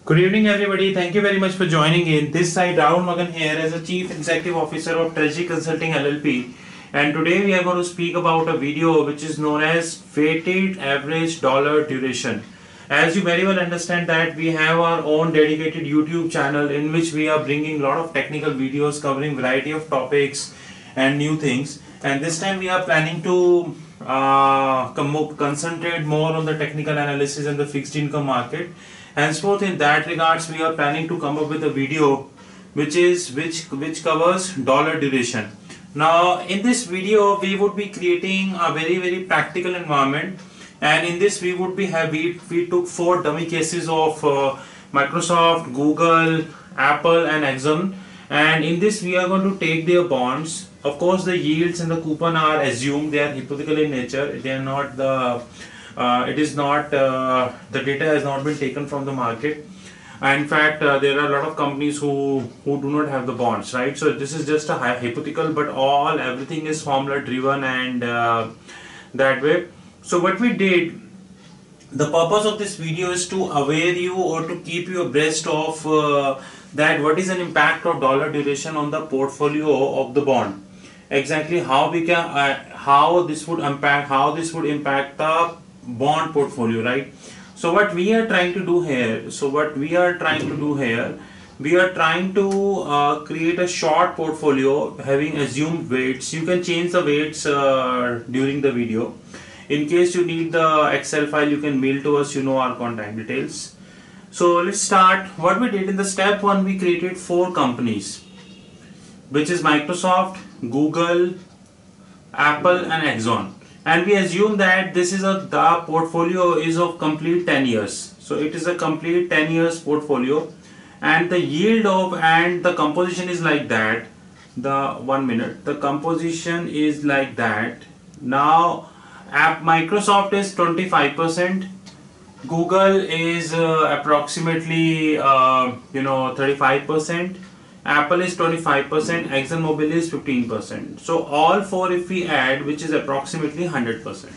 Good evening, everybody. Thank you very much for joining in. This side, Rahul Magan here as a Chief Executive Officer of Treasury Consulting LLP. And today we are going to speak about a video which is known as Weighted Average Dollar Duration. As you very well understand that we have our own dedicated YouTube channel in which we are bringing a lot of technical videos covering variety of topics and new things. And this time we are planning to concentrate more on the technical analysis and the fixed income market. Henceforth, in that regards, we are planning to come up with a video which covers dollar duration. Now, in this video, we would be creating a very practical environment, and in this we took 4 dummy cases of Microsoft, Google, Apple, and Exxon, and in this we are going to take their bonds. Of course, the yields and the coupon are assumed; they are hypothetical in nature. They are not the the data has not been taken from the market. In fact, there are a lot of companies who do not have the bonds, right? So this is just a hypothetical, but everything is formula driven and that way. So what we did, the purpose of this video is to aware you or to keep you abreast of that what is an impact of dollar duration on the portfolio of the bond. Exactly how we can how this would impact the bond portfolio, right? So what we are trying to do here, we are trying to create a short portfolio having assumed weights. You can change the weights during the video. In case you need the Excel file, you can mail to us, you know our contact details. So let's start. What we did in the step 1, we created 4 companies, which is Microsoft, Google, Apple, and Exxon. And we assume that this is the portfolio is of complete 10 years. So it is a complete 10 years portfolio, and the yield of and the composition is like that. The composition is like that. Now, Microsoft is 25%, Google is approximately 35%. Apple is 25%, ExxonMobil is 15%. So all 4 if we add, which is approximately 100%,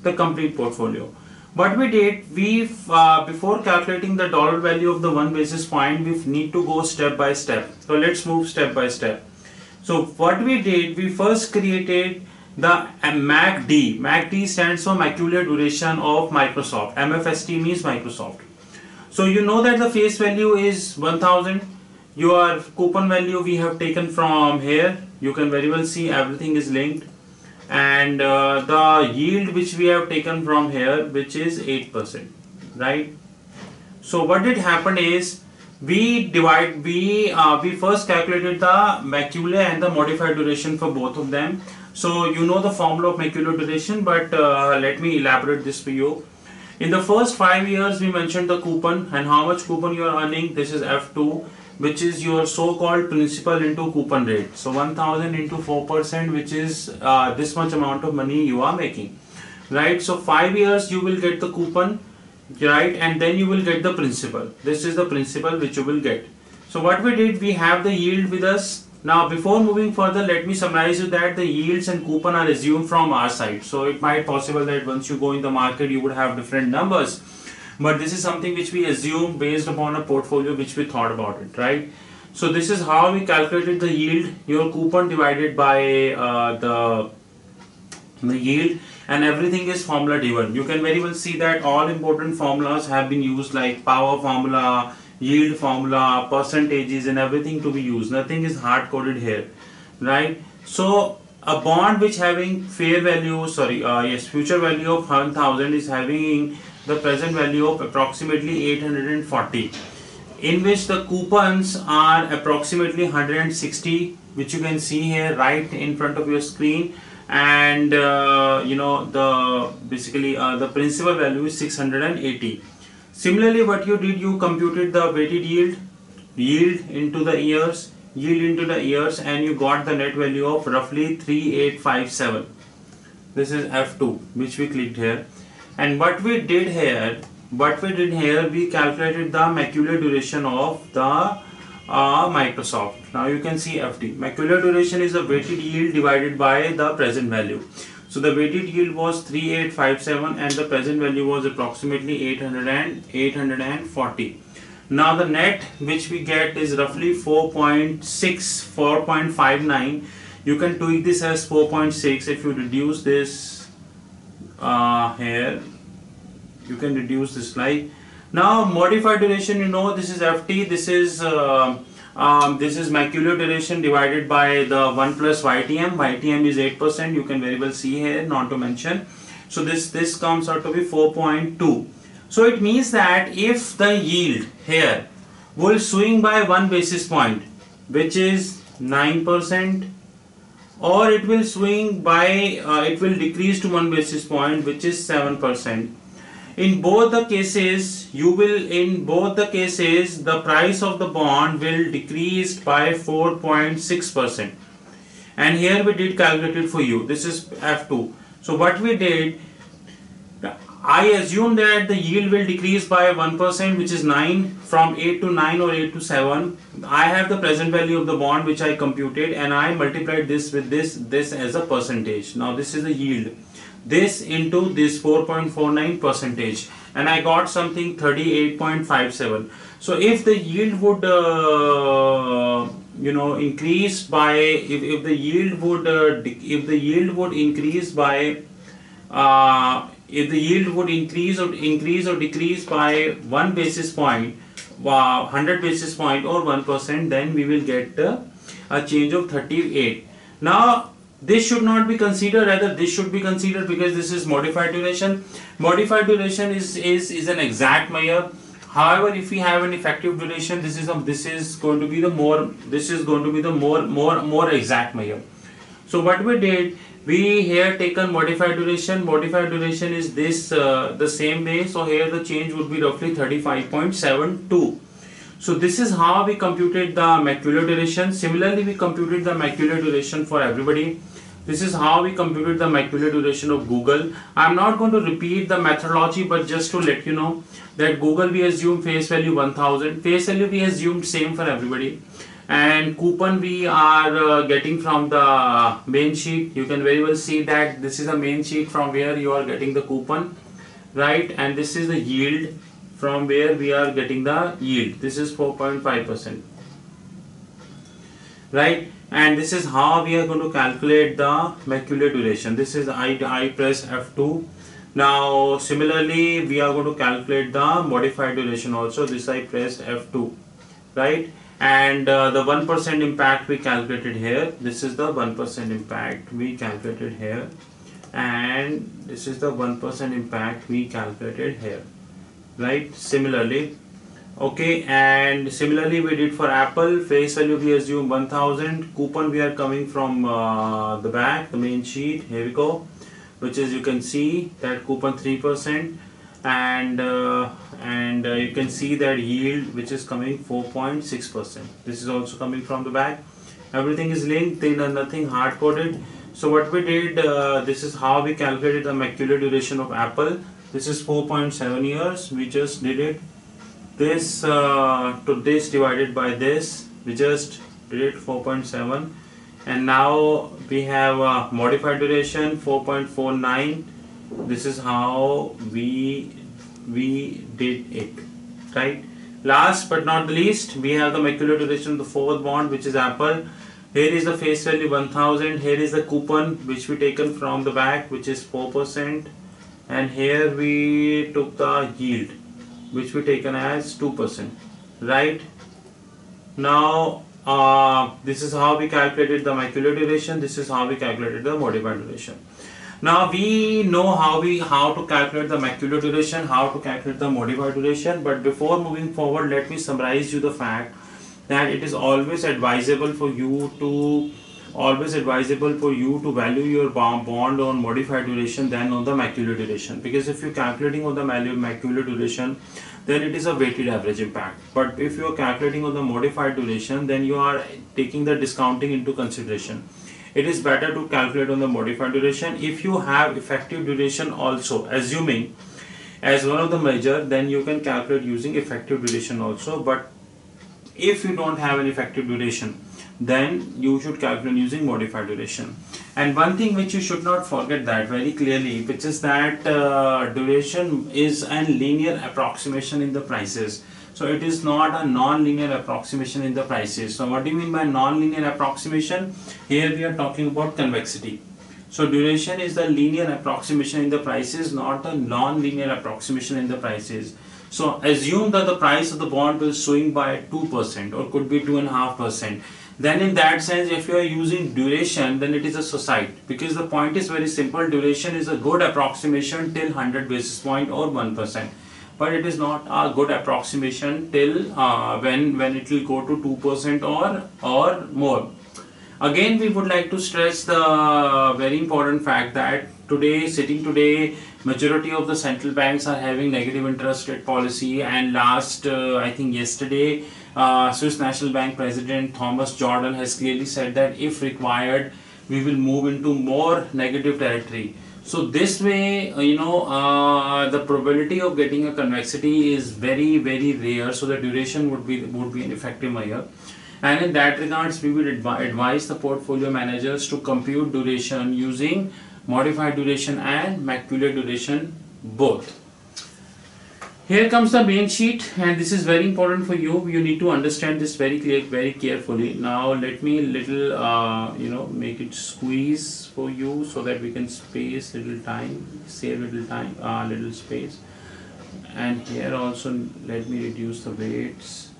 the complete portfolio. What we did, before calculating the dollar value of the 1 basis point, we need to go step by step. So let's move step by step. So what we did, we first created the MACD. MACD stands for Macular Duration of Microsoft. MFST means Microsoft. So you know that the face value is 1000. Your coupon value we have taken from here. You can very well see everything is linked, and the yield which we have taken from here, which is 8%, right? So what did happen is we first calculated the macular and the modified duration for both of them. So you know the formula of macular duration, but let me elaborate this for you. In the first 5 years, we mentioned the coupon and how much coupon you are earning. This is F2, which is your so-called principal into coupon rate. So 1000 into 4%, which is this much amount of money you are making, right? So 5 years you will get the coupon, right? And then you will get the principal. This is the principal which you will get. So what we did, we have the yield with us. Now before moving further, let me summarize you that the yields and coupon are assumed from our side. So it might possible that once you go in the market, you would have different numbers. But this is something which we assume based upon a portfolio which we thought about it, right? So this is how we calculated the yield, your coupon divided by the yield, and everything is formula driven. You can very well see that all important formulas have been used, like power formula, yield formula, percentages, and everything to be used. Nothing is hard coded here, right? So a bond which having future value of 1000 is having the present value of approximately 840, in which the coupons are approximately 160, which you can see here right in front of your screen, and the principal value is 680. Similarly, what you did, you computed the weighted yield into the years, and you got the net value of roughly 3857. This is F2, which we clicked here. And what we did here, we calculated the macular duration of the Microsoft. Now you can see FD. Macular duration is the weighted yield divided by the present value. So the weighted yield was 3857 and the present value was approximately 840. Now the net which we get is roughly 4.6, 4.59. You can tweak this as 4.6. If you reduce this here, you can reduce this like. Now modified duration, you know, this is FT, this is macular duration divided by the 1 plus YTM. YTM is 8%, you can very well see here, not to mention. So this comes out to be 4.2. So it means that if the yield here will swing by 1 basis point, which is 9%, or it will swing by, it will decrease to 1 basis point, which is 7%. In both the cases, the price of the bond will decrease by 4.6%. And here we did calculate it for you. This is F2. So what we did, I assume that the yield will decrease by 1%, which is 9, from 8 to 9 or 8 to 7. I have the present value of the bond which I computed, and I multiplied this with this as a percentage. Now this is the yield. This into this 4.49 percentage, and I got something 38.57. So if the yield would increase by, if the yield would increase by if the yield would increase or decrease by 1 basis point, 100 basis point or 1%, then we will get a change of 38. Now this should not be considered, rather this should be considered, because this is modified duration. Modified duration is an exact measure. However, if we have an effective duration, this is going to be the more exact measure. So what we did, we here taken modified duration. Modified duration is this the same way. So here the change would be roughly 35.72. So this is how we computed the macular duration. Similarly, we computed the macular duration for everybody. This is how we computed the macular duration of Google. I am not going to repeat the methodology, but just to let you know that Google we assume face value 1000. Face value we assumed same for everybody. And coupon we are getting from the main sheet. You can very well see that this is a main sheet from where you are getting the coupon, right? And this is the yield from where we are getting the yield. This is 4.5%, right? And this is how we are going to calculate the macular duration. This is I press F2. Now similarly we are going to calculate the modified duration also. This I press F2, right? And the 1% impact we calculated here. This is the 1% impact we calculated here, and this is the 1% impact we calculated here, right? Similarly, okay, and similarly we did for Apple. Face value we assume 1000. Coupon we are coming from the back, the main sheet. Here we go, which is, you can see that coupon 3%. And you can see that yield which is coming 4.6%. This is also coming from the back. Everything is linked, nothing hard coded. So what we did, this is how we calculated the macular duration of Apple. This is 4.7 years. We just did it. This to this divided by this, we just did it 4.7. And now we have modified duration 4.49. This is how we did it, right? Last but not the least, we have the macular duration of the fourth bond, which is Apple. Here is the face value 1000. Here is the coupon which we taken from the back, which is 4%, and here we took the yield which we taken as 2%, right? Now this is how we calculated the macular duration. This is how we calculated the modified duration. Now we know how to calculate the macular duration, how to calculate the modified duration. But before moving forward, let me summarize you the fact that it is always advisable for you to value your bond on modified duration than on the macular duration. Because if you're calculating on the macular duration, then it is a weighted average impact. But if you are calculating on the modified duration, then you are taking the discounting into consideration. It is better to calculate on the modified duration. If you have effective duration also, assuming as one of the measure, then you can calculate using effective duration also. But if you don't have an effective duration, then you should calculate using modified duration. And one thing which you should not forget that very clearly, which is that duration is a linear approximation in the prices. So it is not a non-linear approximation in the prices. So what do you mean by non-linear approximation? Here we are talking about convexity. So duration is the linear approximation in the prices, not the non-linear approximation in the prices. So assume that the price of the bond will swing by 2% or could be 2.5%. Then in that sense, if you are using duration, then it is a society, because the point is very simple. Duration is a good approximation till 100 basis point or 1%, but it is not a good approximation till when it will go to 2% or more. Again, we would like to stress the very important fact that sitting today, majority of the central banks are having negative interest rate policy, and last I think yesterday, Swiss National Bank President Thomas Jordan has clearly said that if required, we will move into more negative territory. So this way, the probability of getting a convexity is very, very rare. So the duration would be an effective measure. And in that regards, we would advise the portfolio managers to compute duration using modified duration and macular duration both. Here comes the main sheet, and this is very important for you. You need to understand this very carefully. Now let me make it squeeze for you so that we can save little time, little space. And here also let me reduce the weights.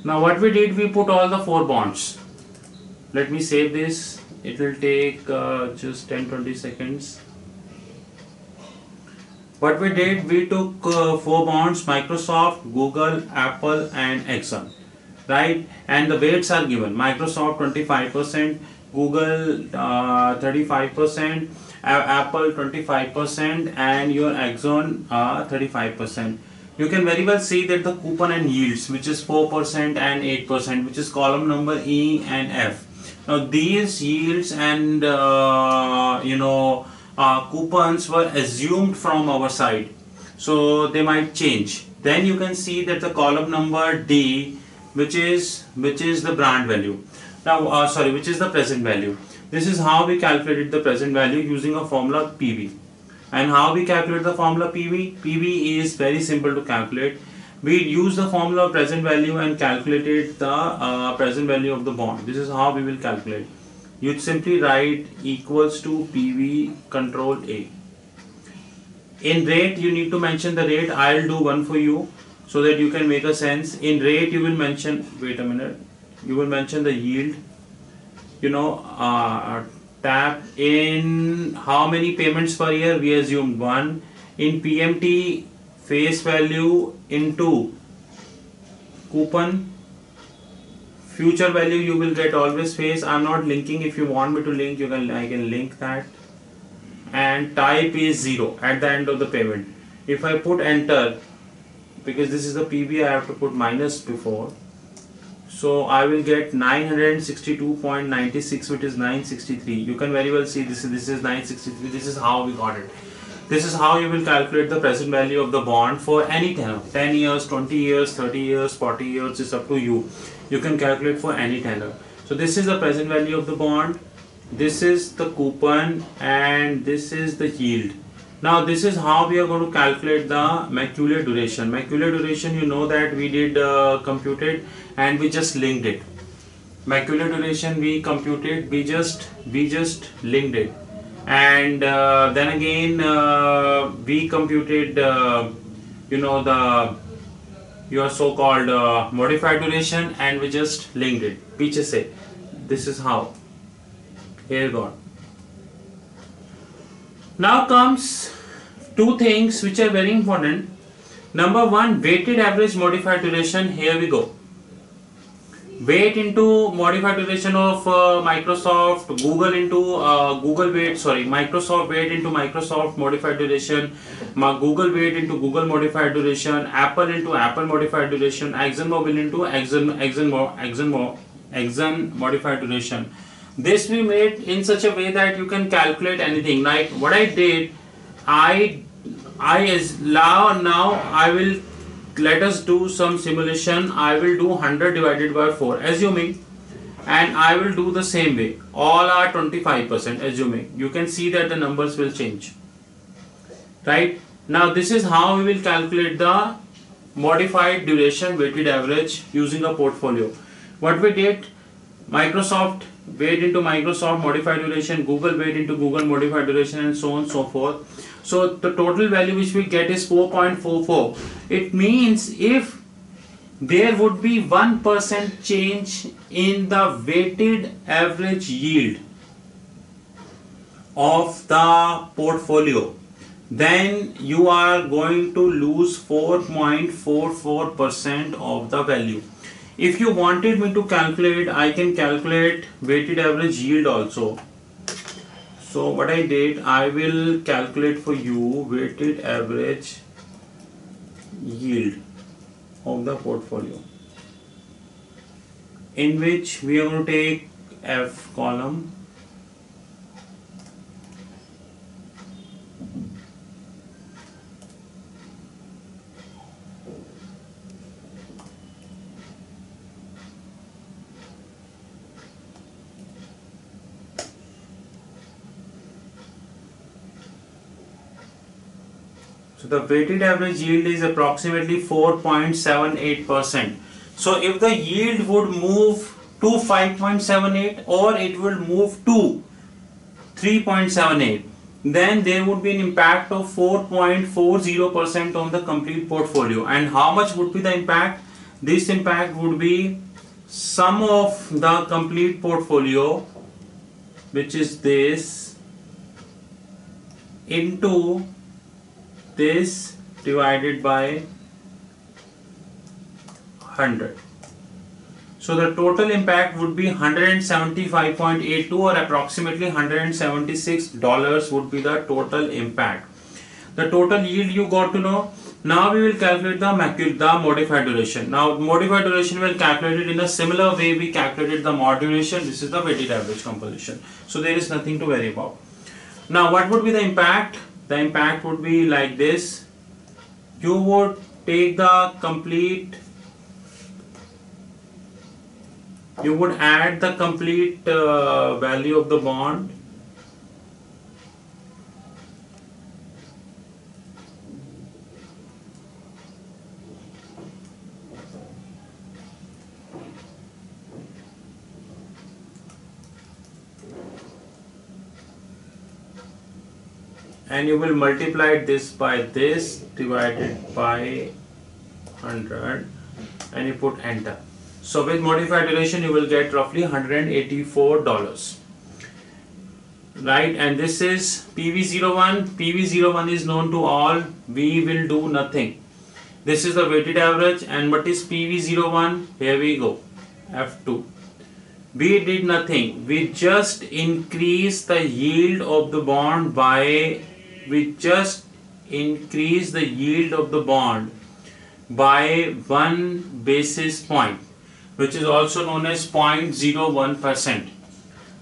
Now what we did, we put all the 4 bonds. Let me save this. It will take just 10-20 seconds. What we did, we took 4 bonds: Microsoft, Google, Apple and Exxon, right? And the weights are given: Microsoft 25%, Google 35%, Apple 25% and your Exxon 35%. You can very well see that the coupon and yields, which is 4% and 8%, which is column number E and F. Now these yields and coupons were assumed from our side, so they might change. Then you can see that the column number D, which is the brand value. Now which is the present value. This is how we calculated the present value using a formula PV. And how we calculate the formula PV? PV is very simple to calculate. We use the formula present value and calculated the present value of the bond. This is how we will calculate. You simply write equals to PV control A. In rate, you need to mention the rate. I'll do one for you so that you can make a sense. In rate, you will mention, wait a minute, you will mention the yield. Tap in how many payments per year, we assumed 1. In PMT, face value into coupon, future value you will get always face. I'm not linking. If you want me to link, I can link that. And type is 0 at the end of the payment. If I put enter, because this is the PV, I have to put minus before. So I will get 962.96, which is 963. You can very well see this is 963. This is how we got it. This is how you will calculate the present value of the bond for any tenor. 10 years, 20 years, 30 years, 40 years, it's up to you. You can calculate for any tenor. So this is the present value of the bond. This is the coupon and this is the yield. Now this is how we are going to calculate the macular duration. Macular duration, you know that we did computed and we just linked it. Macular duration we computed, we just linked it. And then again we computed your so-called modified duration and we just linked it. Piche se. This is how. Here gone. Now comes 2 things which are very important. Number 1, weighted average modified duration. Here we go. Weight into modified duration of Microsoft, Google into Microsoft weight into Microsoft modified duration, Google weight into Google modified duration, Apple into Apple modified duration, ExxonMobil into Exxon modified duration. This we made in such a way that you can calculate anything. Like what I did, now I will, let us do some simulation. I will do 100 divided by 4, assuming and I will do the same way. All are 25% assuming. You can see that the numbers will change. Right? Now this is how we will calculate the modified duration weighted average using a portfolio. What we did, Microsoft weight into Microsoft modified duration, Google weight into Google modified duration, and so on and so forth. So the total value which we get is 4.44. It means if there would be 1% change in the weighted average yield of the portfolio, then you are going to lose 4.44% of the value. If you wanted me to calculate, I can calculate weighted average yield also. So what I did, I will calculate for you weighted average yield of the portfolio, in which we are going to take F column. So the weighted average yield is approximately 4.78%. So if the yield would move to 5.78 or it will move to 3.78, then there would be an impact of 4.40% on the complete portfolio. And how much would be the impact? This impact would be sum of the complete portfolio, which is this, into this divided by 100. So the total impact would be 175.82 or approximately $176 would be the total impact. The total yield you got to know. Now we will calculate the modified duration. Now modified duration will calculate it in a similar way we calculated the mod duration. This is the weighted average composition. So there is nothing to worry about. Now what would be the impact? The impact would be like this. You would take the complete, you would add the complete value of the bond, and you will multiply this by this divided by 100 and you put enter. So with modified duration you will get roughly $184, right? And this is PV01. PV01 is known to all. We will do nothing. This is the weighted average. And what is PV01? Here we go, F2. We did nothing. We just increased the yield of the bond by by 1 basis point, which is also known as 0.01%.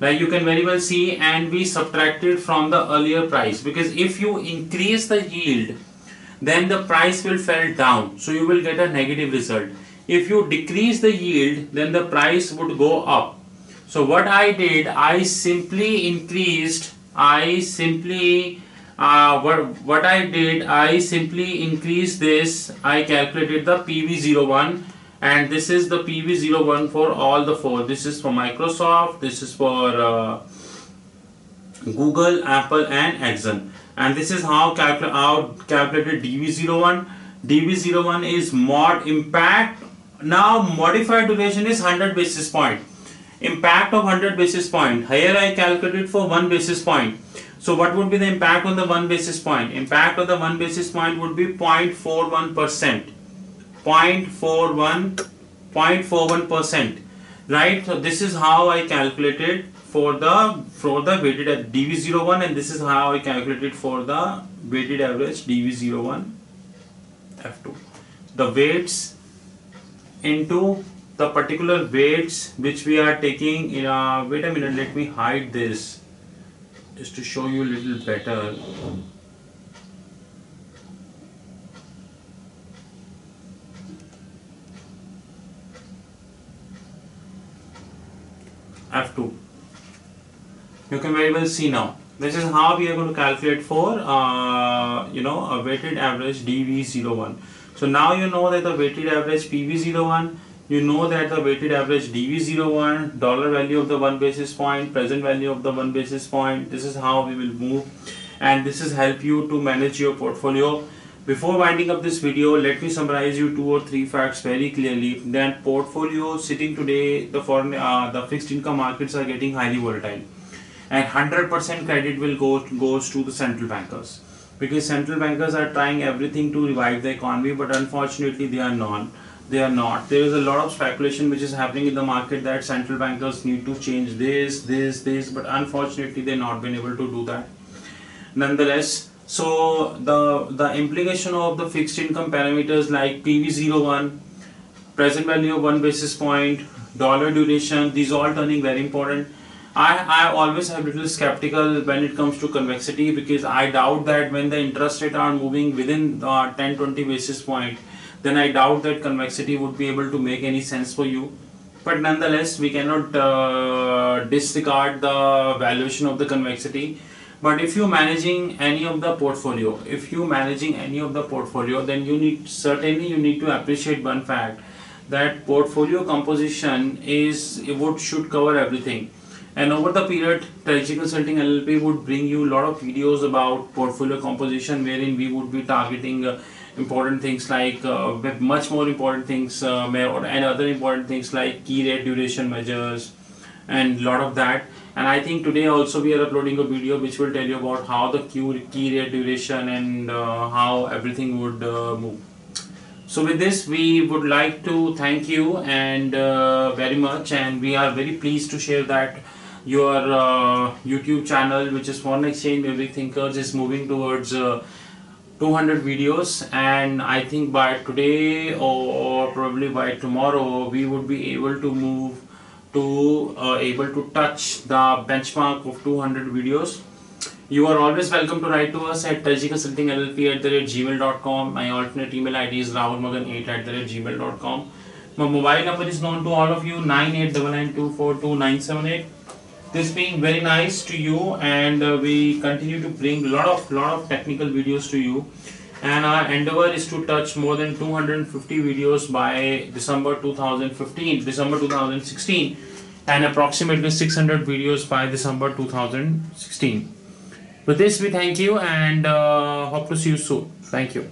Like you can very well see, and we subtracted from the earlier price, because if you increase the yield, then the price will fall down, so you will get a negative result. If you decrease the yield, then the price would go up. So what I did, I simply increased this. I calculated the PV01, and this is the PV01 for all the four. This is for Microsoft, this is for Google, Apple, and Exxon. And this is how calculated DV01. DV01 is mod impact. Now modified duration is 100 basis point. Impact of 100 basis point. Here I calculated for 1 basis point. So what would be the impact on the 1 basis point? Impact of the 1 basis point would be 0.41%. 0.41%. Right? So this is how I calculated for the weighted DV01, and this is how I calculated for the weighted average DV01 F2. The weights into the particular weights which we are taking in wait a minute, let me hide this just to show you a little better. F2. You can very well see now. This is how we are going to calculate for a weighted average DV01. So now you know that the weighted average PV01, you know that the weighted average DV01, dollar value of the 1 basis point, present value of the 1 basis point. This is how we will move, and this is help you to manage your portfolio. Before winding up this video, let me summarize you 2 or 3 facts very clearly. That portfolio sitting today, the fixed income markets are getting highly volatile, and 100% credit will goes to the central bankers, because central bankers are trying everything to revive the economy, but unfortunately they are not. There is a lot of speculation which is happening in the market that central bankers need to change this, but unfortunately they not been able to do that. Nonetheless, so the implication of the fixed income parameters like PV01, present value of 1 basis point, dollar duration, these all turning very important. I always have little skeptical when it comes to convexity, because I doubt that when the interest rate are moving within 10-20 basis point, then I doubt that convexity would be able to make any sense for you. But nonetheless, we cannot disregard the valuation of the convexity. But if you're managing any of the portfolio, then you need to appreciate one fact, that portfolio composition should cover everything. And over the period, Strategy Consulting LLP would bring you a lot of videos about portfolio composition, wherein we would be targeting important things like much more important things and other important things like key rate duration measures and lot of that. And I think today also we are uploading a video which will tell you about how the key rate duration and how everything would move. So with this, we would like to thank you and very much, and we are very pleased to share that your YouTube channel, which is Foreign Exchange Maverick Thinkers, is moving towards 200 videos, and I think by today or probably by tomorrow we would be able to move to touch the benchmark of 200 videos. You are always welcome to write to us at strategyconsultingllp@gmail.com. My alternate email ID is rahulmagan8@gmail.com. My mobile number is known to all of you, 9899242978. This being very nice to you, and we continue to bring a lot of technical videos to you, and our endeavor is to touch more than 250 videos by December 2016, and approximately 600 videos by December 2016. With this, we thank you and hope to see you soon. Thank you.